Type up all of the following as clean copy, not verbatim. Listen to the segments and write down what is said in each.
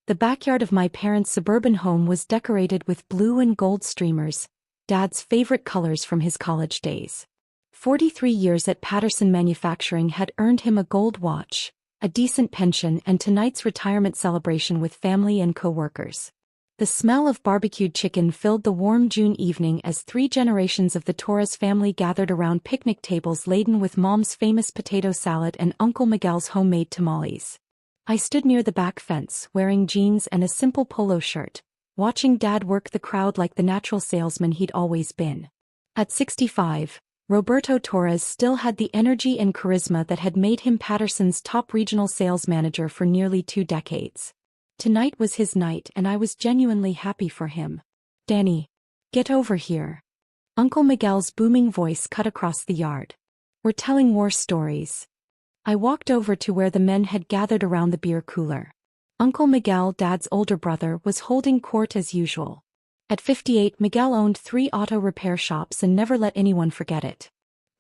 The backyard of my parents' suburban home was decorated with blue and gold streamers, Dad's favorite colors from his college days. 43 years at Patterson Manufacturing had earned him a gold watch, a decent pension, and tonight's retirement celebration with family and co-workers. The smell of barbecued chicken filled the warm June evening as 3 generations of the Torres family gathered around picnic tables laden with Mom's famous potato salad and Uncle Miguel's homemade tamales. I stood near the back fence, wearing jeans and a simple polo shirt, watching Dad work the crowd like the natural salesman he'd always been. At 65, Roberto Torres still had the energy and charisma that had made him Patterson's top regional sales manager for nearly 2 decades. Tonight was his night and I was genuinely happy for him. "Danny, get over here." Uncle Miguel's booming voice cut across the yard. "We're telling war stories." I walked over to where the men had gathered around the beer cooler. Uncle Miguel, Dad's older brother, was holding court as usual. At 58, Miguel owned 3 auto repair shops and never let anyone forget it.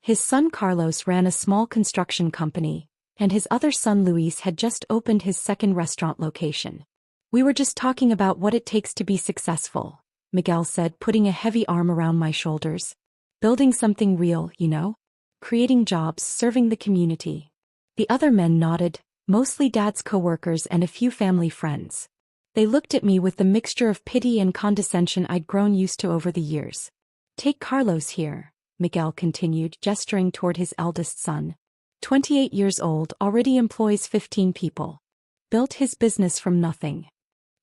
His son Carlos ran a small construction company, and his other son Luis had just opened his second restaurant location. "We were just talking about what it takes to be successful," Miguel said, putting a heavy arm around my shoulders. "Building something real, you know? Creating jobs, serving the community." The other men nodded, mostly Dad's coworkers and a few family friends. They looked at me with the mixture of pity and condescension I'd grown used to over the years. "Take Carlos here," Miguel continued, gesturing toward his eldest son. 28 years old, already employs 15 people. Built his business from nothing.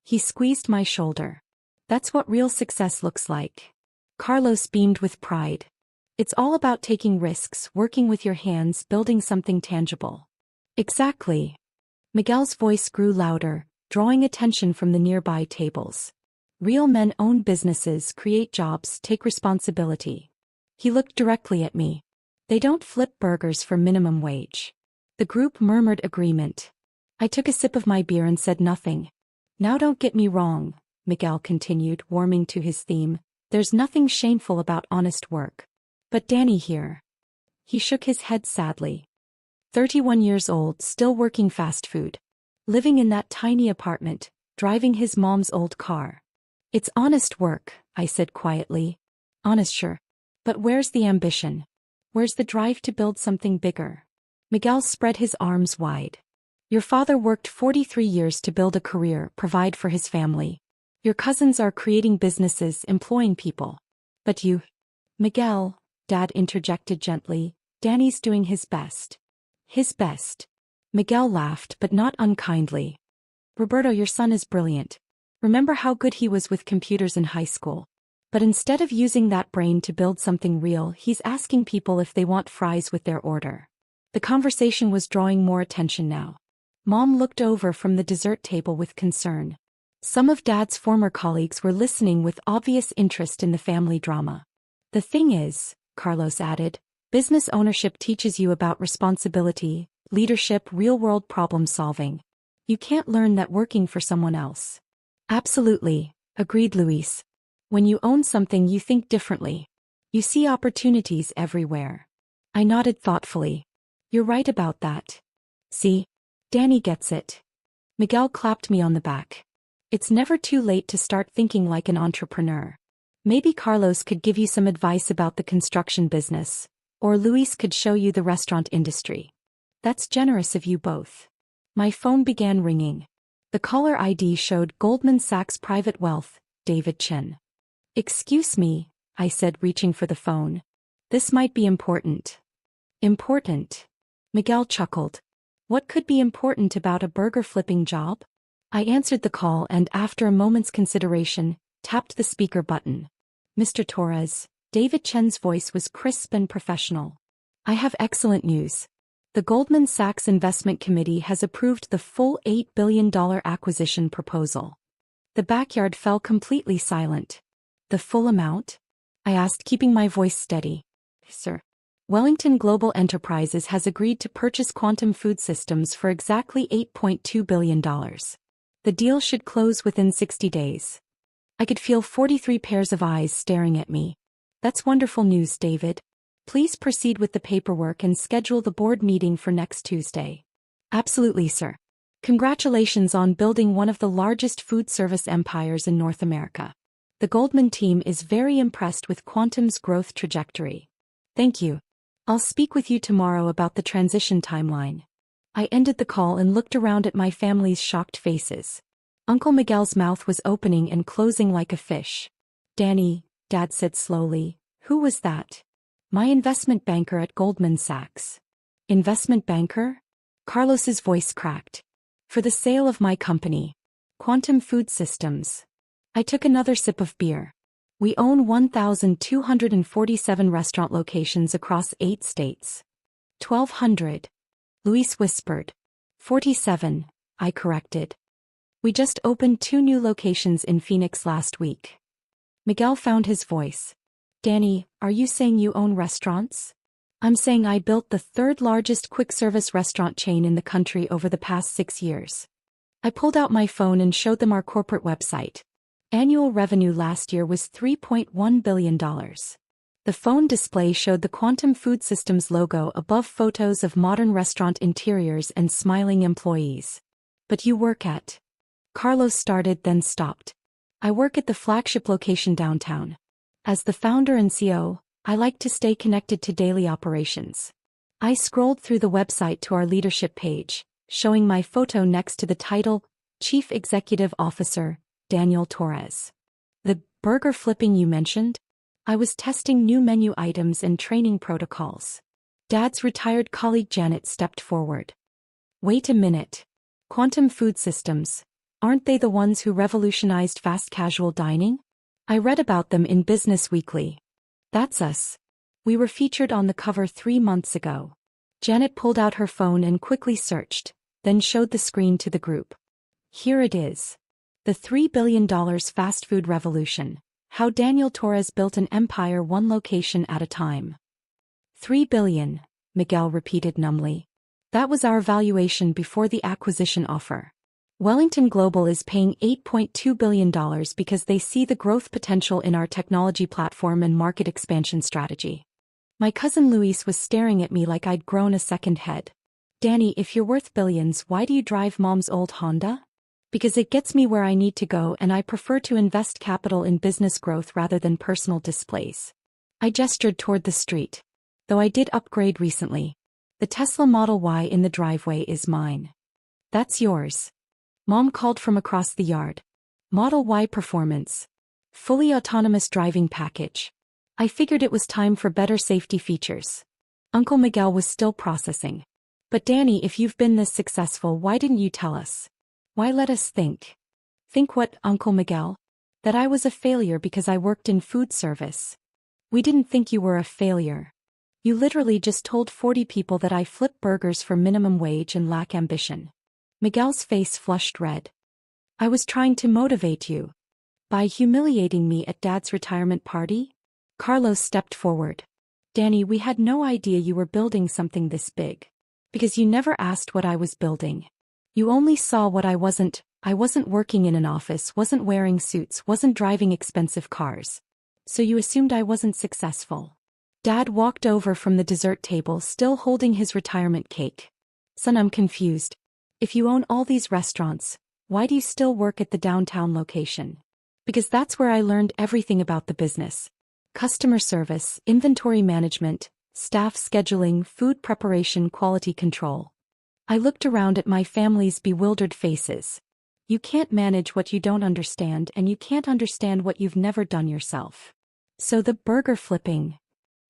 He squeezed my shoulder. "That's what real success looks like." Carlos beamed with pride. "It's all about taking risks, working with your hands, building something tangible." "Exactly." Miguel's voice grew louder, drawing attention from the nearby tables. "Real men own businesses, create jobs, take responsibility." He looked directly at me. "They don't flip burgers for minimum wage." The group murmured agreement. I took a sip of my beer and said nothing. "Now don't get me wrong," Miguel continued, warming to his theme. "There's nothing shameful about honest work. But Danny here." He shook his head sadly. 31 years old, still working fast food. Living in that tiny apartment, driving his mom's old car. "It's honest work," I said quietly. "Honest, sure. But where's the ambition? Where's the drive to build something bigger?" Miguel spread his arms wide. "Your father worked 43 years to build a career, provide for his family. Your cousins are creating businesses, employing people. But you—" "Miguel," Dad interjected gently, "Danny's doing his best." "His best." Miguel laughed, but not unkindly. "Roberto, your son is brilliant. Remember how good he was with computers in high school? But instead of using that brain to build something real, he's asking people if they want fries with their order." The conversation was drawing more attention now. Mom looked over from the dessert table with concern. Some of Dad's former colleagues were listening with obvious interest in the family drama. "The thing is," Carlos added, "business ownership teaches you about responsibility, leadership, real-world problem-solving. You can't learn that working for someone else." "Absolutely," agreed Luis. "When you own something, you think differently. You see opportunities everywhere." I nodded thoughtfully. "You're right about that. See? Danny gets it." Miguel clapped me on the back. "It's never too late to start thinking like an entrepreneur. Maybe Carlos could give you some advice about the construction business, or Luis could show you the restaurant industry." "That's generous of you both." My phone began ringing. The caller ID showed Goldman Sachs Private Wealth, David Chen. "Excuse me," I said, reaching for the phone. "This might be important." "Important?" Miguel chuckled. "What could be important about a burger-flipping job?" I answered the call and, after a moment's consideration, tapped the speaker button. "Mr. Torres," David Chen's voice was crisp and professional. "I have excellent news. The Goldman Sachs Investment Committee has approved the full $8 billion acquisition proposal." The backyard fell completely silent. "The full amount?" I asked, keeping my voice steady. "Sir. Wellington Global Enterprises has agreed to purchase Quantum Food Systems for exactly $8.2 billion. The deal should close within 60 days. I could feel 43 pairs of eyes staring at me. "That's wonderful news, David. Please proceed with the paperwork and schedule the board meeting for next Tuesday." "Absolutely, sir." Congratulations on building one of the largest food service empires in North America. The Goldman team is very impressed with Quantum's growth trajectory. Thank you. I'll speak with you tomorrow about the transition timeline. I ended the call and looked around at my family's shocked faces. Uncle Miguel's mouth was opening and closing like a fish. Danny, Dad said slowly, who was that? My investment banker at Goldman Sachs. Investment banker? Carlos's voice cracked. For the sale of my company. Quantum Food Systems. I took another sip of beer. We own 1,247 restaurant locations across 8 states. 1,200. Luis whispered. 47, I corrected. We just opened 2 new locations in Phoenix last week. Miguel found his voice. Danny, are you saying you own restaurants? I'm saying I built the 3rd largest quick-service restaurant chain in the country over the past 6 years. I pulled out my phone and showed them our corporate website. Annual revenue last year was $3.1 billion. The phone display showed the Quantum Food Systems logo above photos of modern restaurant interiors and smiling employees. But you work at... Carlos started then stopped. I work at the flagship location downtown. As the founder and CEO, I like to stay connected to daily operations. I scrolled through the website to our leadership page, showing my photo next to the title, Chief Executive Officer, Daniel Torres. The burger flipping you mentioned? I was testing new menu items and training protocols. Dad's retired colleague Janet stepped forward. Wait a minute. Quantum Food Systems, aren't they the ones who revolutionized fast casual dining? I read about them in Business Weekly. That's us. We were featured on the cover 3 months ago. Janet pulled out her phone and quickly searched, then showed the screen to the group. Here it is. The $3 billion fast food revolution. How Daniel Torres built an empire 1 location at a time. $3 billion, Miguel repeated numbly. That was our valuation before the acquisition offer. Wellington Global is paying $8.2 billion because they see the growth potential in our technology platform and market expansion strategy. My cousin Luis was staring at me like I'd grown a second head. Danny, if you're worth billions, why do you drive Mom's old Honda? Because it gets me where I need to go and I prefer to invest capital in business growth rather than personal displays. I gestured toward the street. Though I did upgrade recently. The Tesla Model Y in the driveway is mine. That's yours. Mom called from across the yard. Model Y Performance. Fully autonomous driving package. I figured it was time for better safety features. Uncle Miguel was still processing. But Danny, if you've been this successful, why didn't you tell us? Why let us think? Think what, Uncle Miguel? That I was a failure because I worked in food service. We didn't think you were a failure. You literally just told 40 people that I flip burgers for minimum wage and lack ambition. Miguel's face flushed red. I was trying to motivate you. By humiliating me at Dad's retirement party? Carlos stepped forward. Danny, we had no idea you were building something this big. Because you never asked what I was building. You only saw what I wasn't working in an office, wasn't wearing suits, wasn't driving expensive cars. So you assumed I wasn't successful. Dad walked over from the dessert table still holding his retirement cake. Son, I'm confused. If you own all these restaurants, why do you still work at the downtown location? Because that's where I learned everything about the business. Customer service, inventory management, staff scheduling, food preparation, quality control. I looked around at my family's bewildered faces. You can't manage what you don't understand and you can't understand what you've never done yourself. So the burger flipping,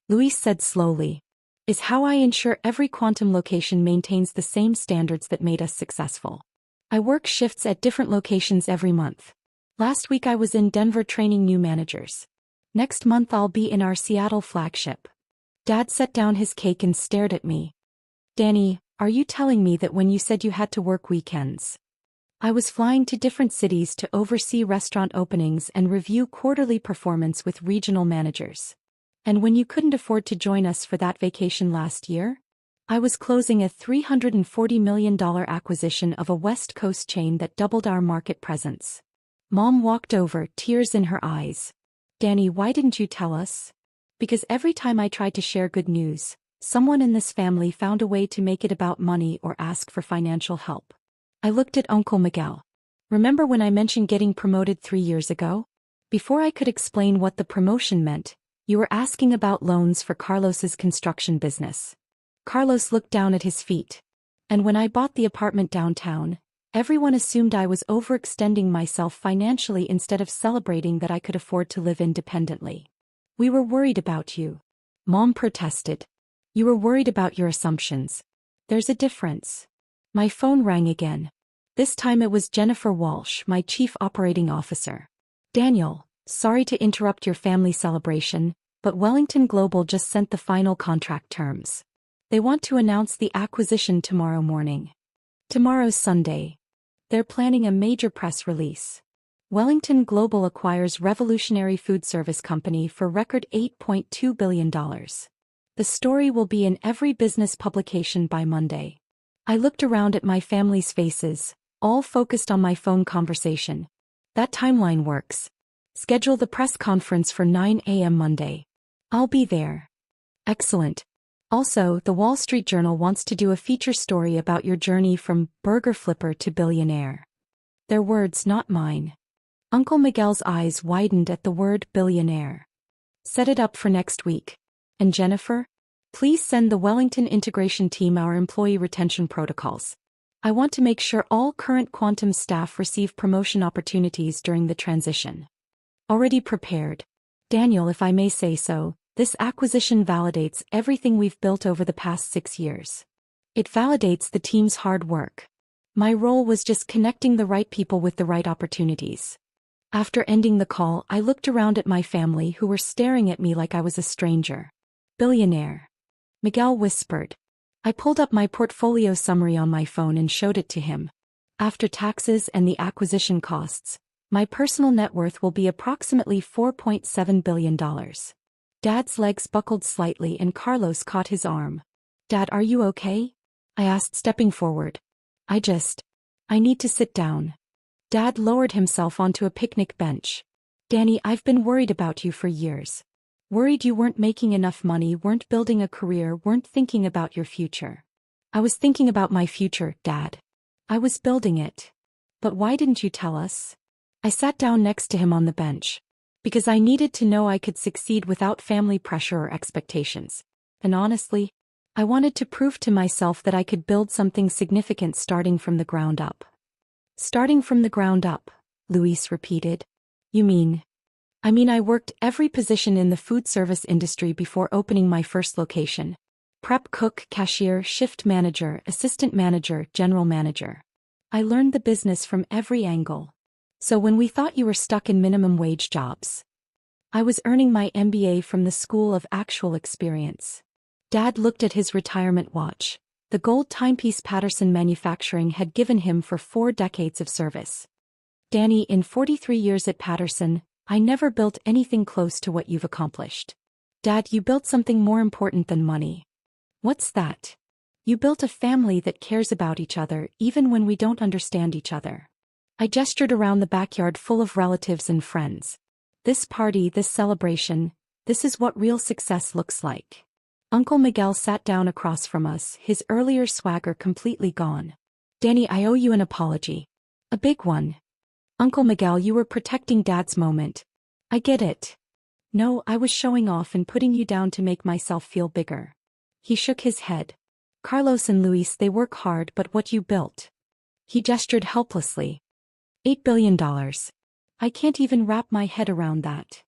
Luis said slowly, is how I ensure every Quantum location maintains the same standards that made us successful. I work shifts at different locations every month. Last week I was in Denver training new managers. Next month I'll be in our Seattle flagship. Dad set down his cake and stared at me. Danny, are you telling me that when you said you had to work weekends? I was flying to different cities to oversee restaurant openings and review quarterly performance with regional managers. And when you couldn't afford to join us for that vacation last year? I was closing a $340 million acquisition of a West Coast chain that doubled our market presence. Mom walked over, tears in her eyes. Danny, why didn't you tell us? Because every time I tried to share good news, someone in this family found a way to make it about money or ask for financial help. I looked at Uncle Miguel. Remember when I mentioned getting promoted 3 years ago? Before I could explain what the promotion meant, you were asking about loans for Carlos's construction business. Carlos looked down at his feet. And when I bought the apartment downtown, everyone assumed I was overextending myself financially instead of celebrating that I could afford to live independently. We were worried about you. Mom protested. You were worried about your assumptions. There's a difference. My phone rang again. This time it was Jennifer Walsh, my chief operating officer. Daniel, sorry to interrupt your family celebration, but Wellington Global just sent the final contract terms. They want to announce the acquisition tomorrow morning. Tomorrow's Sunday. They're planning a major press release. Wellington Global acquires Revolutionary Food Service Company for record $8.2 billion. The story will be in every business publication by Monday. I looked around at my family's faces, all focused on my phone conversation. That timeline works. Schedule the press conference for 9 a.m. Monday. I'll be there. Excellent. Also, the Wall Street Journal wants to do a feature story about your journey from burger flipper to billionaire. Their words, not mine. Uncle Miguel's eyes widened at the word billionaire. Set it up for next week. And Jennifer? Please send the Wellington integration team our employee retention protocols. I want to make sure all current Quantum staff receive promotion opportunities during the transition. Already prepared. Daniel, if I may say so, this acquisition validates everything we've built over the past 6 years. It validates the team's hard work. My role was just connecting the right people with the right opportunities. After ending the call, I looked around at my family who were staring at me like I was a stranger. Billionaire. Miguel whispered. I pulled up my portfolio summary on my phone and showed it to him. After taxes and the acquisition costs, my personal net worth will be approximately $4.7 billion. Dad's legs buckled slightly and Carlos caught his arm. Dad, are you okay? I asked, stepping forward. I need to sit down. Dad lowered himself onto a picnic bench. Danny, I've been worried about you for years. Worried you weren't making enough money, weren't building a career, weren't thinking about your future. I was thinking about my future, Dad. I was building it. But why didn't you tell us? I sat down next to him on the bench. Because I needed to know I could succeed without family pressure or expectations. And honestly, I wanted to prove to myself that I could build something significant starting from the ground up. Starting from the ground up, Luis repeated. You mean? I worked every position in the food service industry before opening my first location. Prep cook, cashier, shift manager, assistant manager, general manager. I learned the business from every angle. So when we thought you were stuck in minimum wage jobs, I was earning my MBA from the School of Actual Experience. Dad looked at his retirement watch. The gold timepiece Patterson Manufacturing had given him for 4 decades of service. Danny, in 43 years at Patterson, I never built anything close to what you've accomplished. Dad, you built something more important than money. What's that? You built a family that cares about each other even when we don't understand each other. I gestured around the backyard full of relatives and friends. This party, this celebration, this is what real success looks like. Uncle Miguel sat down across from us, his earlier swagger completely gone. Danny, I owe you an apology. A big one. Uncle Miguel, you were protecting Dad's moment. I get it. No, I was showing off and putting you down to make myself feel bigger. He shook his head. Carlos and Luis, they work hard, but what you built. He gestured helplessly. $8 billion. I can't even wrap my head around that.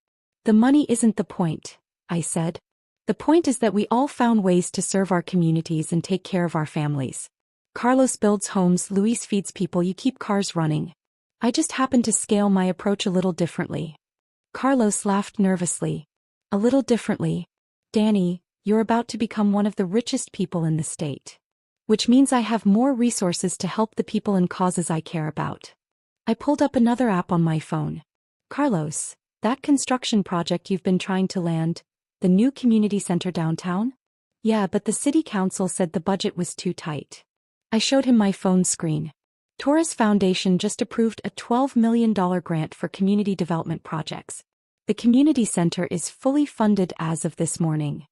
The money isn't the point, I said. The point is that we all found ways to serve our communities and take care of our families. Carlos builds homes, Luis feeds people, you keep cars running. I just happened to scale my approach a little differently. Carlos laughed nervously. A little differently. Danny, you're about to become one of the richest people in the state. Which means I have more resources to help the people and causes I care about. I pulled up another app on my phone. Carlos, that construction project you've been trying to land, the new community center downtown? Yeah, but the city council said the budget was too tight. I showed him my phone screen. Torres Foundation just approved a $12 million grant for community development projects. The community center is fully funded as of this morning.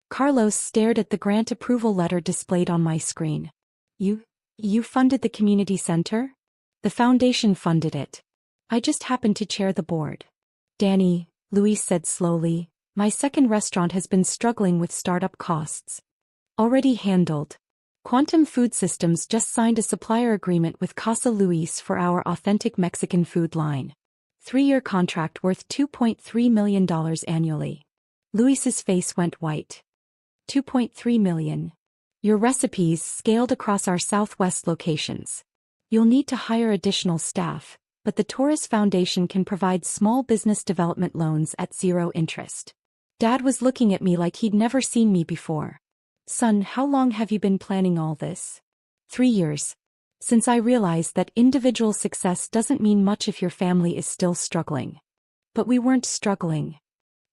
Carlos stared at the grant approval letter displayed on my screen. You You funded the community center? The foundation funded it. I just happened to chair the board. Danny, Luis said slowly, my second restaurant has been struggling with startup costs. Already handled. Quantum Food Systems just signed a supplier agreement with Casa Luis for our authentic Mexican food line. 3-year contract worth $2.3 million annually. Luis's face went white. $2.3 million. Your recipes scaled across our Southwest locations. You'll need to hire additional staff, but the Torres Foundation can provide small business development loans at 0 interest. Dad was looking at me like he'd never seen me before. Son, how long have you been planning all this? 3 years. Since I realized that individual success doesn't mean much if your family is still struggling. But we weren't struggling.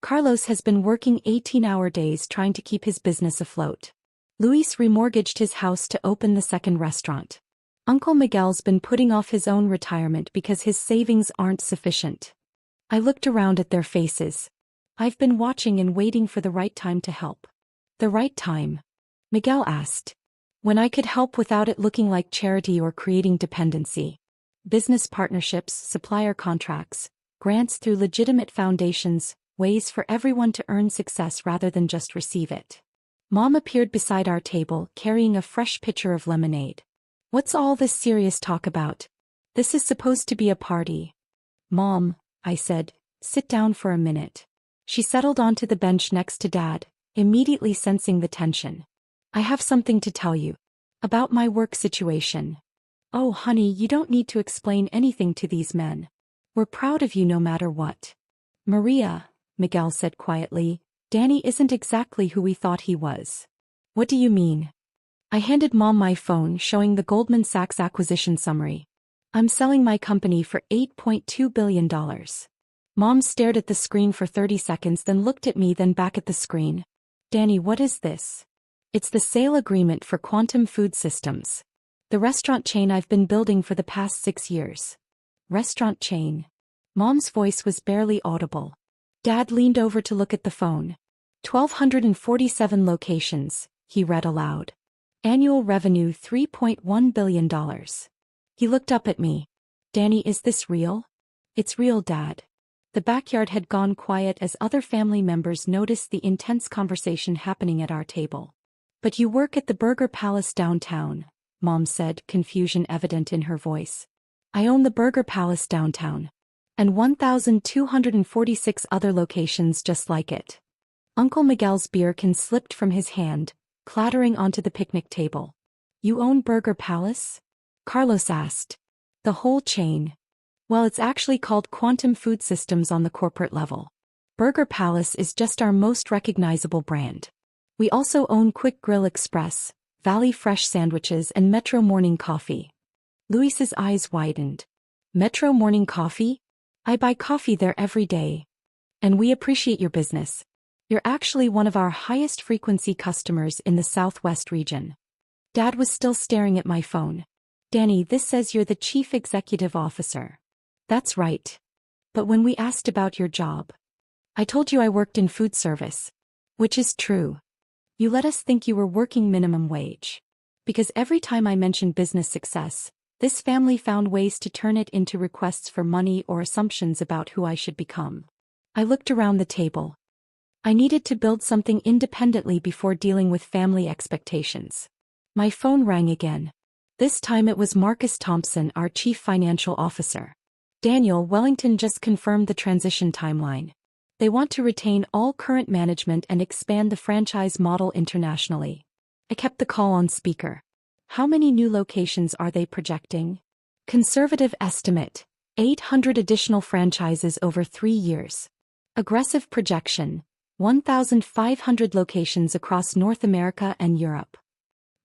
Carlos has been working 18-hour days trying to keep his business afloat. Luis remortgaged his house to open the second restaurant. Uncle Miguel's been putting off his own retirement because his savings aren't sufficient. I looked around at their faces. I've been watching and waiting for the right time to help. The right time? Miguel asked. When I could help without it looking like charity or creating dependency. Business partnerships, supplier contracts, grants through legitimate foundations, ways for everyone to earn success rather than just receive it. Mom appeared beside our table, carrying a fresh pitcher of lemonade. What's all this serious talk about? This is supposed to be a party. Mom, I said, sit down for a minute. She settled onto the bench next to Dad, immediately sensing the tension. I have something to tell you. About my work situation. Oh, honey, you don't need to explain anything to these men. We're proud of you no matter what. Maria, Miguel said quietly, Danny isn't exactly who we thought he was. What do you mean? I handed Mom my phone showing the Goldman Sachs acquisition summary. I'm selling my company for $8.2 billion. Mom stared at the screen for 30 seconds, then looked at me, then back at the screen. Danny, what is this? It's the sale agreement for Quantum Food Systems. The restaurant chain I've been building for the past 6 years. Restaurant chain. Mom's voice was barely audible. Dad leaned over to look at the phone. 1,247 locations, he read aloud. Annual revenue $3.1 billion. He looked up at me. Danny, is this real? It's real, Dad. The backyard had gone quiet as other family members noticed the intense conversation happening at our table. But you work at the Burger Palace downtown, Mom said, confusion evident in her voice. I own the Burger Palace downtown. And 1,246 other locations just like it. Uncle Miguel's beer can slipped from his hand, clattering onto the picnic table. You own Burger Palace? Carlos asked. The whole chain. Well, it's actually called Quantum Food Systems on the corporate level. Burger Palace is just our most recognizable brand. We also own Quick Grill Express, Valley Fresh Sandwiches, and Metro Morning Coffee. Luis's eyes widened. Metro Morning Coffee? I buy coffee there every day. And we appreciate your business. You're actually one of our highest frequency customers in the Southwest region. Dad was still staring at my phone. Danny, this says you're the Chief Executive Officer. That's right. But when we asked about your job, I told you I worked in food service. Which is true. You let us think you were working minimum wage. Because every time I mentioned business success, this family found ways to turn it into requests for money or assumptions about who I should become. I looked around the table. I needed to build something independently before dealing with family expectations. My phone rang again. This time it was Marcus Thompson, our Chief Financial Officer. Daniel, Wellington just confirmed the transition timeline. They want to retain all current management and expand the franchise model internationally. I kept the call on speaker. How many new locations are they projecting? Conservative estimate, 800 additional franchises over 3 years. Aggressive projection, 1,500 locations across North America and Europe.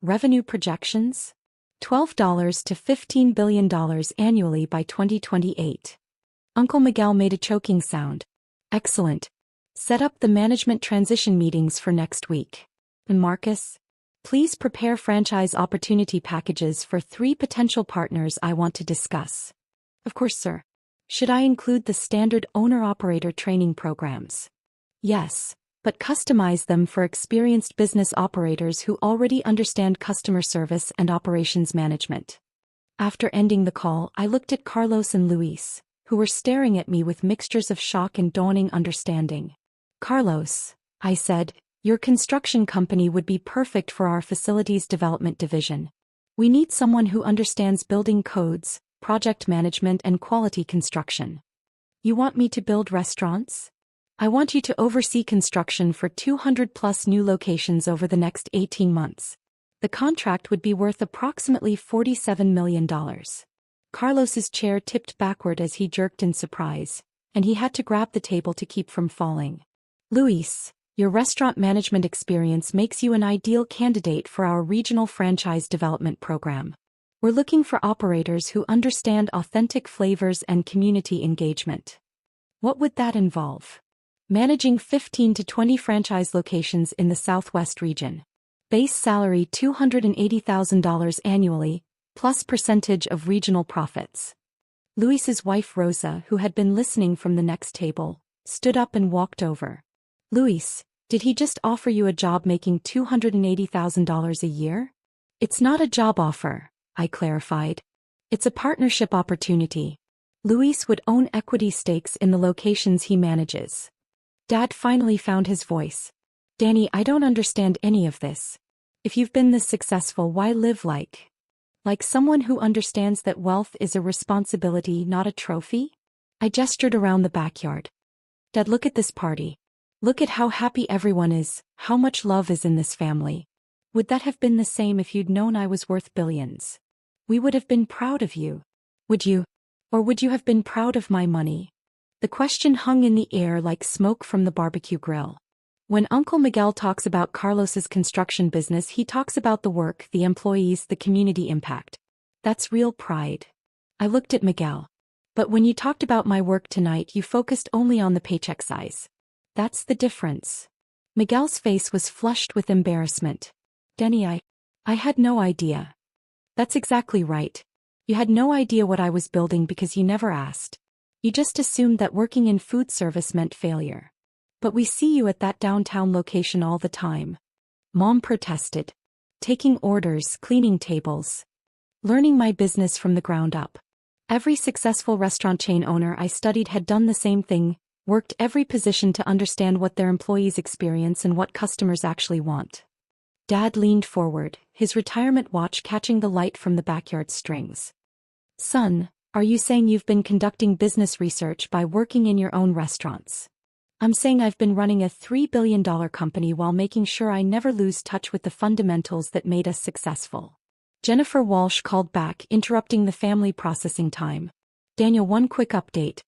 Revenue projections? $12 to $15 billion annually by 2028. Uncle Miguel made a choking sound. Excellent. Set up the management transition meetings for next week. And Marcus? Please prepare franchise opportunity packages for 3 potential partners I want to discuss. Of course, sir. Should I include the standard owner-operator training programs? Yes. but customize them for experienced business operators who already understand customer service and operations management. After ending the call, I looked at Carlos and Luis, who were staring at me with mixtures of shock and dawning understanding. "Carlos," I said, "your construction company would be perfect for our facilities development division. We need someone who understands building codes, project management, and quality construction." "You want me to build restaurants?" "I want you to oversee construction for 200+ new locations over the next 18 months. The contract would be worth approximately $47 million. Carlos's chair tipped backward as he jerked in surprise, and he had to grab the table to keep from falling. "Luis, your restaurant management experience makes you an ideal candidate for our regional franchise development program. We're looking for operators who understand authentic flavors and community engagement." "What would that involve?" "Managing 15 to 20 franchise locations in the Southwest region. Base salary $280,000 annually, plus percentage of regional profits." Luis's wife Rosa, who had been listening from the next table, stood up and walked over. "Luis, did he just offer you a job making $280,000 a year?" "It's not a job offer," I clarified. "It's a partnership opportunity. Luis would own equity stakes in the locations he manages." Dad finally found his voice. "Danny, I don't understand any of this. If you've been this successful, why live like someone who understands that wealth is a responsibility, not a trophy?" I gestured around the backyard. "Dad, look at this party. Look at how happy everyone is, how much love is in this family. Would that have been the same if you'd known I was worth billions? We would have been proud of you. Would you? Or would you have been proud of my money?" The question hung in the air like smoke from the barbecue grill. When Uncle Miguel talks about Carlos's construction business, he talks about the work, the employees, the community impact. That's real pride. I looked at Miguel. "But when you talked about my work tonight, you focused only on the paycheck size. That's the difference." Miguel's face was flushed with embarrassment. "Denny, I had no idea." "That's exactly right. You had no idea what I was building because you never asked. You just assumed that working in food service meant failure. But we see you at that downtown location all the time." Mom protested. "Taking orders, cleaning tables. Learning my business from the ground up. Every successful restaurant chain owner I studied had done the same thing, worked every position to understand what their employees experience and what customers actually want." Dad leaned forward, his retirement watch catching the light from the backyard strings. "Son, are you saying you've been conducting business research by working in your own restaurants?" "I'm saying I've been running a $3 billion company while making sure I never lose touch with the fundamentals that made us successful." Jennifer Walsh called back, interrupting the family processing time. "Daniel, one quick update.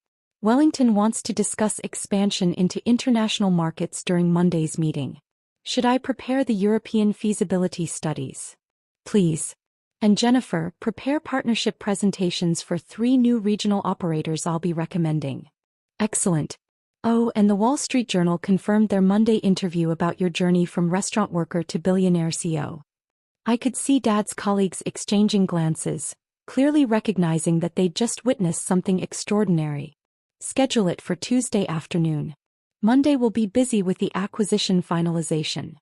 Wellington wants to discuss expansion into international markets during Monday's meeting. Should I prepare the European feasibility studies?" "Please. And Jennifer, prepare partnership presentations for 3 new regional operators I'll be recommending." "Excellent. Oh, and the Wall Street Journal confirmed their Monday interview about your journey from restaurant worker to billionaire CEO." I could see Dad's colleagues exchanging glances, clearly recognizing that they'd just witnessed something extraordinary. "Schedule it for Tuesday afternoon. Monday will be busy with the acquisition finalization."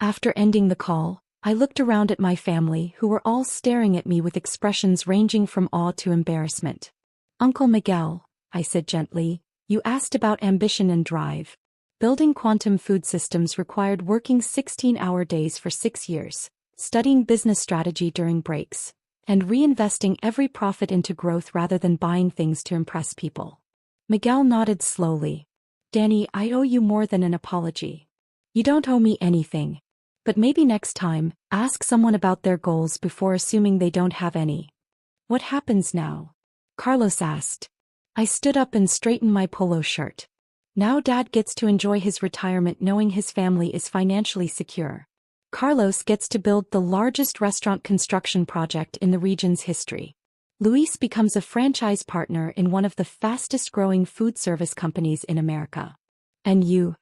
After ending the call, I looked around at my family, who were all staring at me with expressions ranging from awe to embarrassment. "Uncle Miguel," I said gently, "you asked about ambition and drive. Building quantum food systems required working 16-hour days for 6 years, studying business strategy during breaks, and reinvesting every profit into growth rather than buying things to impress people." Miguel nodded slowly. "Danny, I owe you more than an apology." "You don't owe me anything. But maybe next time, ask someone about their goals before assuming they don't have any." "What happens now?" Carlos asked. I stood up and straightened my polo shirt. Now Dad gets to enjoy his retirement knowing his family is financially secure. Carlos gets to build the largest restaurant construction project in the region's history. Luis becomes a franchise partner in one of the fastest-growing food service companies in America. "And you?"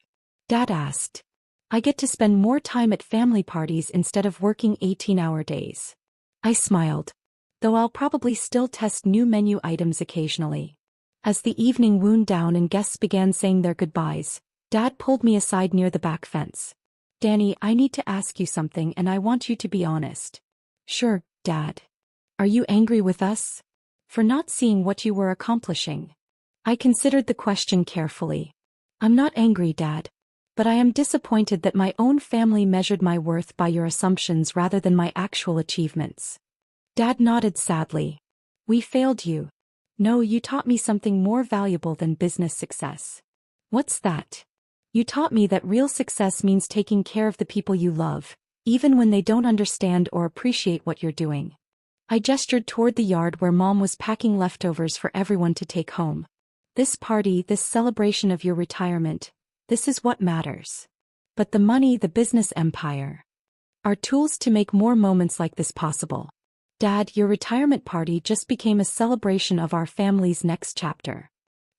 Dad asked. "I get to spend more time at family parties instead of working 18-hour days." I smiled. "Though I'll probably still test new menu items occasionally." As the evening wound down and guests began saying their goodbyes, Dad pulled me aside near the back fence. Danny, I need to ask you something and I want you to be honest. Sure, Dad. Are you angry with us? For not seeing what you were accomplishing? I considered the question carefully. I'm not angry, Dad. But I am disappointed that my own family measured my worth by your assumptions rather than my actual achievements. Dad nodded sadly. We failed you. No, you taught me something more valuable than business success. What's that? You taught me that real success means taking care of the people you love, even when they don't understand or appreciate what you're doing. I gestured toward the yard where Mom was packing leftovers for everyone to take home. This party, this celebration of your retirement, this is what matters. But the money, the business empire, are tools to make more moments like this possible. Dad, your retirement party just became a celebration of our family's next chapter.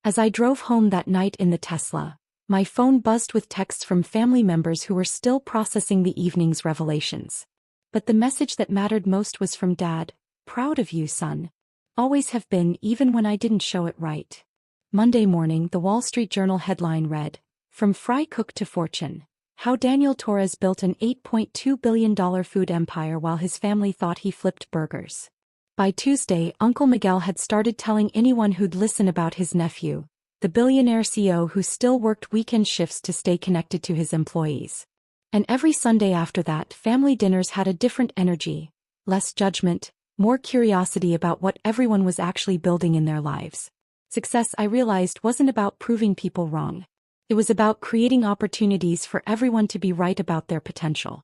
As I drove home that night in the Tesla, my phone buzzed with texts from family members who were still processing the evening's revelations. But the message that mattered most was from Dad. Proud of you, son. Always have been, even when I didn't show it right. Monday morning, the Wall Street Journal headline read, From Fry Cook to Fortune. How Daniel Torres built an $8.2 billion food empire while his family thought he flipped burgers. By Tuesday, Uncle Miguel had started telling anyone who'd listen about his nephew, the billionaire CEO who still worked weekend shifts to stay connected to his employees. And every Sunday after that, family dinners had a different energy, less judgment, more curiosity about what everyone was actually building in their lives. Success, I realized, wasn't about proving people wrong. It was about creating opportunities for everyone to be right about their potential.